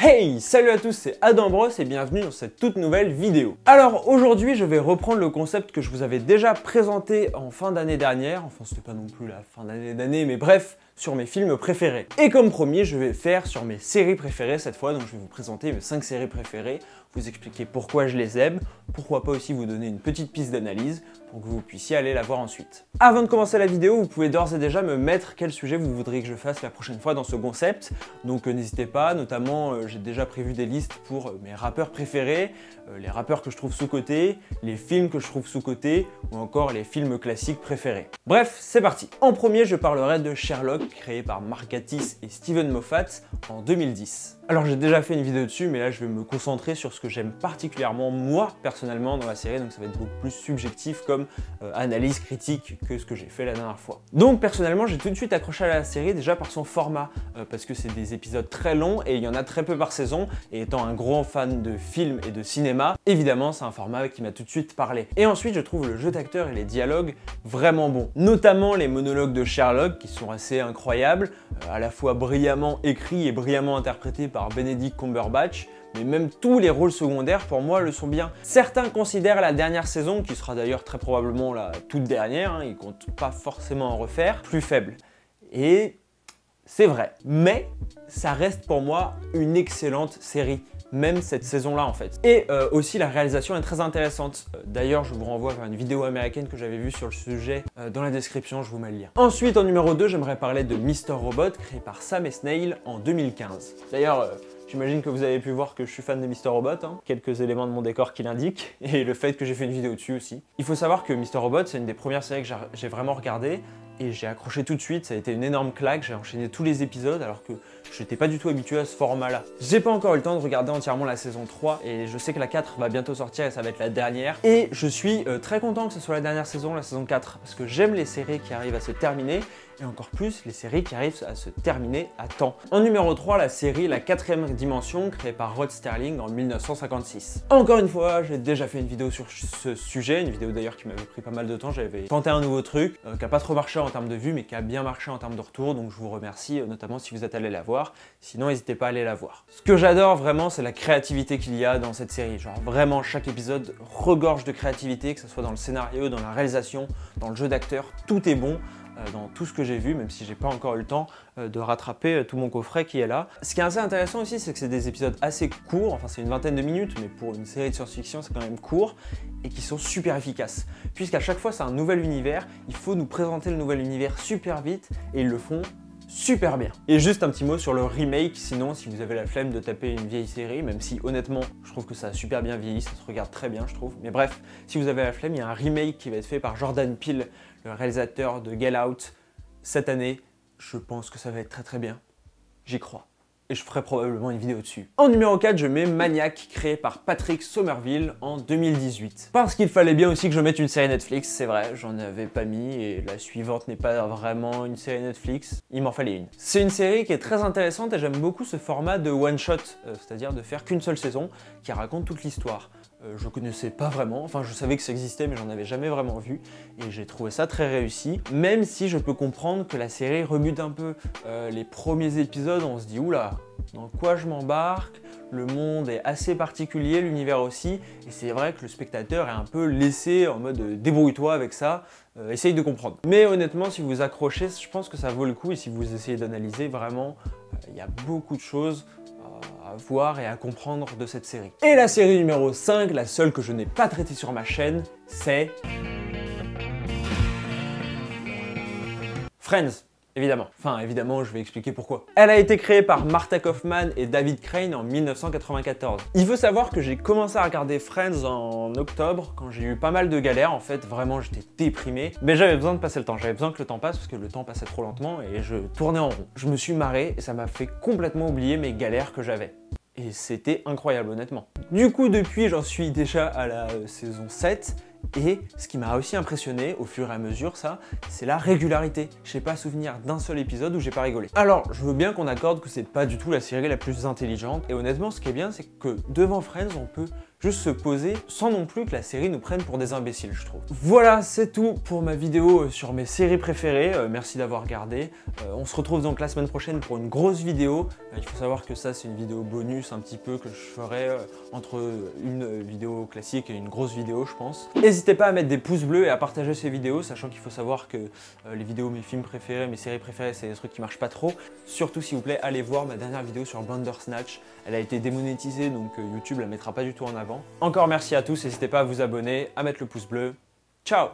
Hey, salut à tous, c'est Adam Bros et bienvenue dans cette toute nouvelle vidéo. Alors aujourd'hui, je vais reprendre le concept que je vous avais déjà présenté en fin d'année dernière. Enfin, c'était pas non plus la fin d'année, mais bref, sur mes films préférés. Et comme promis, je vais faire sur mes séries préférées cette fois. Donc je vais vous présenter mes 5 séries préférées, vous expliquer pourquoi je les aime, pourquoi pas aussi vous donner une petite piste d'analyse pour que vous puissiez aller la voir ensuite. Avant de commencer la vidéo, vous pouvez d'ores et déjà me mettre quel sujet vous voudriez que je fasse la prochaine fois dans ce concept. Donc n'hésitez pas, notamment j'ai déjà prévu des listes pour mes rappeurs préférés, les rappeurs que je trouve sous-cotés, les films que je trouve sous-cotés ou encore les films classiques préférés. Bref, c'est parti. En premier, je parlerai de Sherlock, créé par Mark Gatiss et Steven Moffat en 2010. Alors j'ai déjà fait une vidéo dessus, mais là je vais me concentrer sur ce que j'aime particulièrement moi personnellement dans la série, donc ça va être beaucoup plus subjectif comme analyse critique que ce que j'ai fait la dernière fois. Donc personnellement j'ai tout de suite accroché à la série déjà par son format, parce que c'est des épisodes très longs et il y en a très peu par saison, et étant un grand fan de films et de cinéma, évidemment c'est un format qui m'a tout de suite parlé. Et ensuite je trouve le jeu d'acteur et les dialogues vraiment bons, notamment les monologues de Sherlock qui sont assez incroyables, à la fois brillamment écrits et brillamment interprétés par Benedict Cumberbatch, mais même tous les rôles secondaires pour moi le sont bien. Certains considèrent la dernière saison, qui sera d'ailleurs très probablement la toute dernière, ils comptent pas forcément en refaire, plus faible. Et c'est vrai, mais ça reste pour moi une excellente série. Même cette saison-là en fait. Et aussi la réalisation est très intéressante. D'ailleurs, je vous renvoie vers une vidéo américaine que j'avais vue sur le sujet dans la description, je vous mets le lien. Ensuite, en numéro 2, j'aimerais parler de Mr. Robot, créé par Sam Esmail en 2015. D'ailleurs, j'imagine que vous avez pu voir que je suis fan de Mr. Robot, hein. Quelques éléments de mon décor qui l'indiquent, et le fait que j'ai fait une vidéo dessus aussi. Il faut savoir que Mr. Robot, c'est une des premières séries que j'ai vraiment regardées, et j'ai accroché tout de suite, ça a été une énorme claque, j'ai enchaîné tous les épisodes alors que je n'étais pas du tout habitué à ce format-là. J'ai pas encore eu le temps de regarder entièrement la saison 3 et je sais que la 4 va bientôt sortir et ça va être la dernière. Et je suis très content que ce soit la dernière saison, la saison 4, parce que j'aime les séries qui arrivent à se terminer et encore plus les séries qui arrivent à se terminer à temps. En numéro 3, la série La 4ème dimension, créée par Rod Serling en 1956. Encore une fois, j'ai déjà fait une vidéo sur ce sujet, une vidéo d'ailleurs qui m'avait pris pas mal de temps, j'avais tenté un nouveau truc, qui a pas trop marché en termes de vues, mais qui a bien marché en termes de retour, donc je vous remercie, notamment si vous êtes allé la voir, sinon n'hésitez pas à aller la voir. Ce que j'adore vraiment, c'est la créativité qu'il y a dans cette série, genre vraiment chaque épisode regorge de créativité, que ce soit dans le scénario, dans la réalisation, dans le jeu d'acteur, tout est bon. Dans tout ce que j'ai vu, même si j'ai pas encore eu le temps de rattraper tout mon coffret qui est là. Ce qui est assez intéressant aussi, c'est que c'est des épisodes assez courts, enfin c'est une vingtaine de minutes, mais pour une série de science-fiction c'est quand même court, et qui sont super efficaces. Puisqu'à chaque fois c'est un nouvel univers, il faut nous présenter le nouvel univers super vite, et ils le font super bien. Et juste un petit mot sur le remake, sinon si vous avez la flemme de taper une vieille série, même si honnêtement je trouve que ça a super bien vieilli, ça se regarde très bien je trouve, mais bref, si vous avez la flemme, il y a un remake qui va être fait par Jordan Peele, le réalisateur de Get Out, cette année. Je pense que ça va être très très bien, j'y crois. Et je ferai probablement une vidéo dessus. En numéro 4, je mets Maniac, créé par Patrick Somerville en 2018. Parce qu'il fallait bien aussi que je mette une série Netflix, c'est vrai, j'en avais pas mis, et la suivante n'est pas vraiment une série Netflix, il m'en fallait une. C'est une série qui est très intéressante et j'aime beaucoup ce format de one-shot, c'est-à-dire de faire qu'une seule saison, qui raconte toute l'histoire. Je connaissais pas vraiment, enfin je savais que ça existait mais j'en avais jamais vraiment vu et j'ai trouvé ça très réussi, même si je peux comprendre que la série rebute un peu. Les premiers épisodes on se dit oula, dans quoi je m'embarque, le monde est assez particulier, l'univers aussi, et c'est vrai que le spectateur est un peu laissé en mode débrouille-toi avec ça, essaye de comprendre. Mais honnêtement si vous accrochez, je pense que ça vaut le coup et si vous essayez d'analyser vraiment, il y a beaucoup de choses à voir et à comprendre de cette série. Et la série numéro 5, la seule que je n'ai pas traitée sur ma chaîne, c'est Friends. Évidemment. Enfin, évidemment, je vais expliquer pourquoi. Elle a été créée par Marta Kaufman et David Crane en 1994. Il faut savoir que j'ai commencé à regarder Friends en octobre, quand j'ai eu pas mal de galères. En fait, vraiment, j'étais déprimé. Mais j'avais besoin de passer le temps. J'avais besoin que le temps passe, parce que le temps passait trop lentement et je tournais en rond. Je me suis marré et ça m'a fait complètement oublier mes galères que j'avais. Et c'était incroyable, honnêtement. Du coup, depuis, j'en suis déjà à la saison 7. Et ce qui m'a aussi impressionné au fur et à mesure, ça, c'est la régularité. Je n'ai pas souvenir d'un seul épisode où j'ai pas rigolé. Alors, je veux bien qu'on accorde que c'est pas du tout la série la plus intelligente. Et honnêtement, ce qui est bien, c'est que devant Friends, on peut juste se poser sans non plus que la série nous prenne pour des imbéciles, je trouve. Voilà, c'est tout pour ma vidéo sur mes séries préférées. Merci d'avoir regardé. On se retrouve donc la semaine prochaine pour une grosse vidéo. Il faut savoir que ça, c'est une vidéo bonus un petit peu que je ferai entre une vidéo classique et une grosse vidéo, je pense. N'hésitez pas à mettre des pouces bleus et à partager ces vidéos, sachant qu'il faut savoir que les vidéos, mes films préférés, mes séries préférées, c'est des trucs qui marchent pas trop. Surtout, s'il vous plaît, allez voir ma dernière vidéo sur Bandersnatch. Elle a été démonétisée, donc YouTube la mettra pas du tout en avant. Encore merci à tous, n'hésitez pas à vous abonner, à mettre le pouce bleu. Ciao!